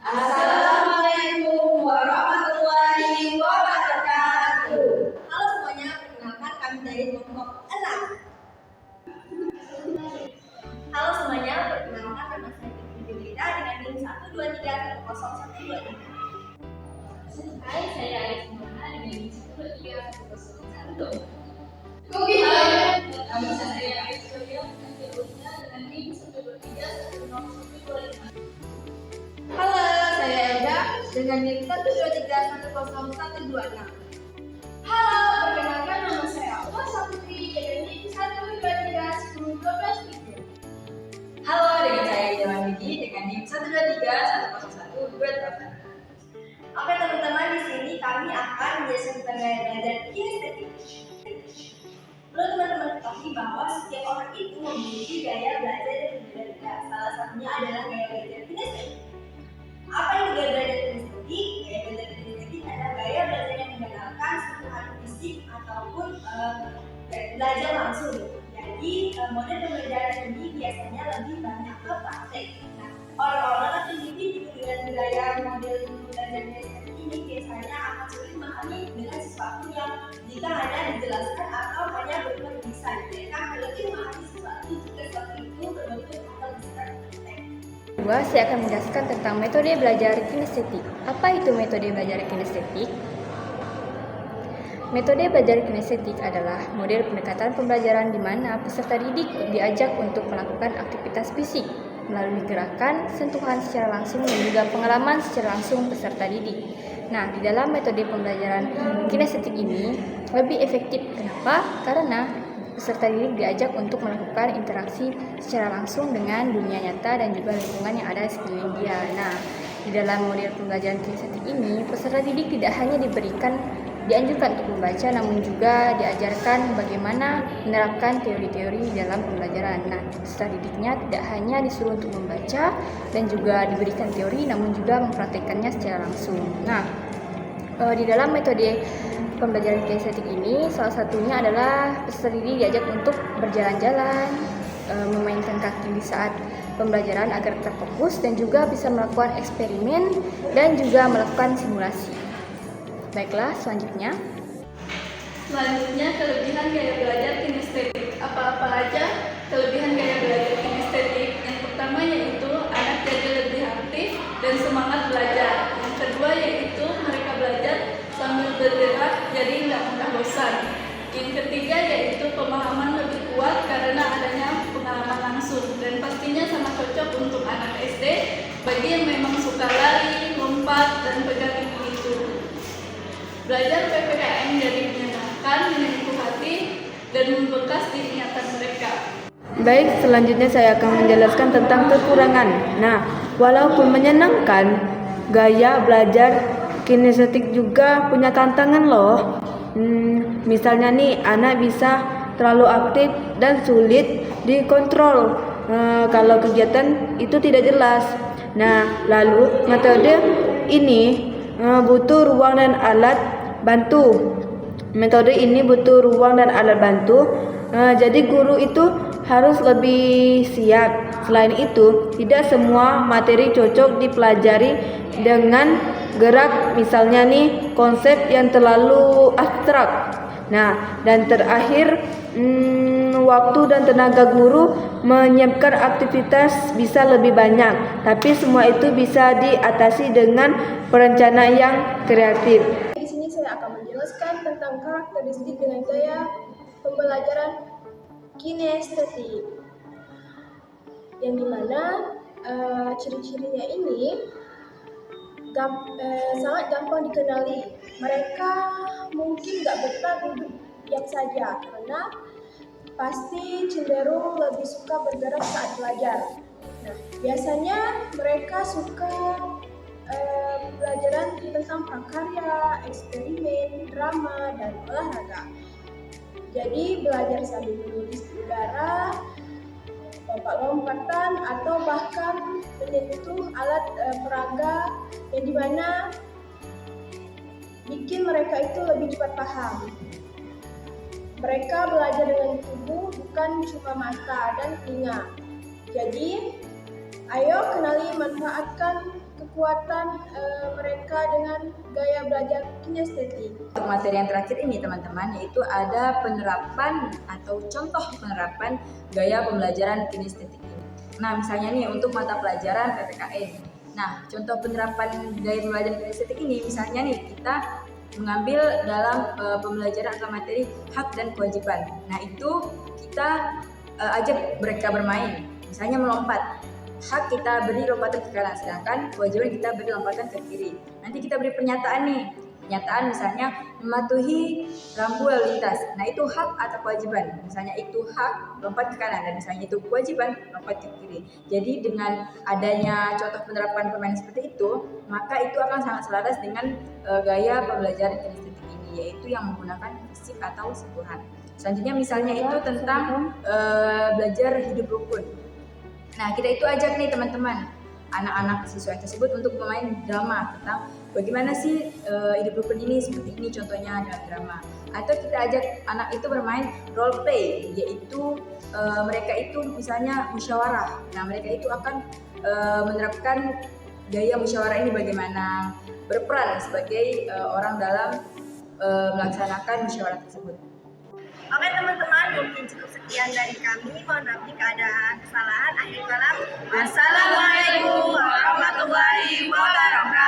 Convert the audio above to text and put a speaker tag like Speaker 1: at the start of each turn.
Speaker 1: Assalamualaikum warahmatullahi wabarakatuh.
Speaker 2: Halo semuanya, perkenalkan kami dari kelompok 6. Halo semuanya, perkenalkan nama saya Fitri Julieta dengan NIM 1231012.
Speaker 3: Hai, saya Aris Mona dengan NIM 1231011. Nama saya Aris Julia dengan NIM 1231025.
Speaker 2: Halo, saya Eda dengan NIM 1231026.
Speaker 4: Halo, perkenalkan nama saya Alfa Saputri dengan NIM 1231012.
Speaker 2: Halo, dengan saya Jalan Widi dengan NIM 123100128. Oke teman-teman, di sini kami akan menjelaskan tentang gaya belajar kinestetik. Perlu teman-teman ketahui bahwa setiap orang itu memiliki gaya belajar yang berbeda-beda. Salah satunya adalah gaya belajar kinestetik. Apa itu gaya belajar kinestetik? Gaya belajar kinestetik adalah gaya belajar yang menggunakan sentuhan fisik ataupun belajar langsung. Jadi model pembelajaran ini biasanya lebih banyak ke praktek. Nah, orang-orang atau individu dengan gaya model belajar kinestetik ini biasanya akan sulit memahami dengan sesuatu yang jika hanya dijelaskan atau hanya berbentuk desain. Mereka akan lebih memahami sesuatu jika sesuatu itu berbentuk atau desain.
Speaker 5: Kedua, saya akan menjelaskan tentang metode belajar kinestetik. Apa itu metode belajar kinestetik? Metode belajar kinestetik adalah model pendekatan pembelajaran di mana peserta didik diajak untuk melakukan aktivitas fisik melalui gerakan, sentuhan secara langsung, dan juga pengalaman secara langsung peserta didik. Nah, di dalam metode pembelajaran kinestetik ini lebih efektif. Kenapa? Karena peserta didik diajak untuk melakukan interaksi secara langsung dengan dunia nyata dan juga lingkungan yang ada di sekeliling dia. Nah, di dalam model pembelajaran kinestetik ini, peserta didik tidak hanya dianjurkan untuk membaca, namun juga diajarkan bagaimana menerapkan teori-teori di dalam pembelajaran. Nah, peserta didiknya tidak hanya disuruh untuk membaca dan juga diberikan teori, namun juga mempraktikkannya secara langsung. Nah, di dalam metode pembelajaran kinestetik ini, salah satunya adalah peserta didik diajak untuk berjalan-jalan, memainkan kaki di saat pembelajaran agar terfokus dan juga bisa melakukan eksperimen dan juga melakukan simulasi. Baiklah, selanjutnya.
Speaker 3: Selanjutnya, kelebihan gaya belajar kinestetik. Apa-apa aja kelebihan gaya belajar kinestetik? Yang pertama yaitu anak jadi lebih aktif dan semangat belajar. Yang kedua yaitu mereka belajar sambil bergerak jadi nggak mudah bosan. Yang ketiga yaitu pemahaman lebih kuat karena adanya pengalaman langsung dan pastinya sangat cocok untuk anak SD bagi yang memang suka lari, lompat, dan pegang itu. Belajar PPKN jadi menyenangkan, menyentuh hati, dan membekas di ingatan mereka.
Speaker 6: Baik, selanjutnya saya akan menjelaskan tentang kekurangan. Nah, walaupun menyenangkan, gaya belajar kinestetik juga punya tantangan loh. Misalnya nih, anak bisa terlalu aktif dan sulit dikontrol kalau kegiatan itu tidak jelas. Nah, lalu metode ini butuh ruang dan alat bantu. Metode ini butuh ruang dan alat bantu. Jadi guru itu harus lebih siap. Selain itu, tidak semua materi cocok dipelajari dengan gerak, misalnya nih konsep yang terlalu abstrak. Nah, dan terakhir waktu dan tenaga guru menyiapkan aktivitas bisa lebih banyak, tapi semua itu bisa diatasi dengan perencanaan yang kreatif.
Speaker 4: Di sini saya akan menjelaskan tentang karakteristik dengan gaya pembelajaran kinestetik, yang dimana ciri-cirinya ini sangat gampang dikenali. Mereka mungkin nggak betah duduk diam saja karena pasti cenderung lebih suka bergerak saat belajar. Nah, biasanya mereka suka pelajaran tentang prakarya, eksperimen, drama, dan olahraga. Jadi belajar sambil menulis di udara, lompat-lompatan, atau bahkan menyentuh alat peraga yang dimana bikin mereka itu lebih cepat paham. Mereka belajar dengan tubuh, bukan cuma mata dan telinga. Jadi, ayo kenali manfaatkan kekuatan mereka dengan gaya belajar kinestetik.
Speaker 1: Untuk materi yang terakhir ini teman-teman, yaitu ada penerapan atau contoh penerapan gaya pembelajaran kinestetik ini. Nah, misalnya nih untuk mata pelajaran PPKN. Nah, contoh penerapan gaya pembelajaran kinestetik ini misalnya nih kita mengambil dalam pembelajaran atau materi hak dan kewajiban. Nah, itu kita ajak mereka bermain, misalnya melompat. Hak kita beri lompatan ke kanan, sedangkan kewajiban kita beri lompatan ke kiri. Nanti kita beri pernyataan nih, pernyataan misalnya mematuhi rambu lalu lintas. Nah, itu hak atau kewajiban. Misalnya itu hak lompat ke kanan, dan misalnya itu kewajiban lompat ke kiri. Jadi dengan adanya contoh penerapan permainan seperti itu, maka itu akan sangat selaras dengan gaya pembelajaran kinestetik ini, yaitu yang menggunakan fisik atau sentuhan. Selanjutnya misalnya itu tentang belajar hidup rukun. Nah, kita itu ajak nih teman-teman, anak-anak siswa tersebut untuk bermain drama tentang bagaimana sih hidup rukun ini, seperti ini contohnya dalam drama. Atau kita ajak anak itu bermain role play, yaitu mereka itu misalnya musyawarah. Nah, mereka itu akan menerapkan gaya musyawarah ini bagaimana berperan sebagai orang dalam melaksanakan musyawarah tersebut.
Speaker 2: Oke teman-teman, mungkin cukup sekian dari kami. Mohon maaf jika ada kesalahan. Akhir kalam, wassalamualaikum warahmatullahi wabarakatuh.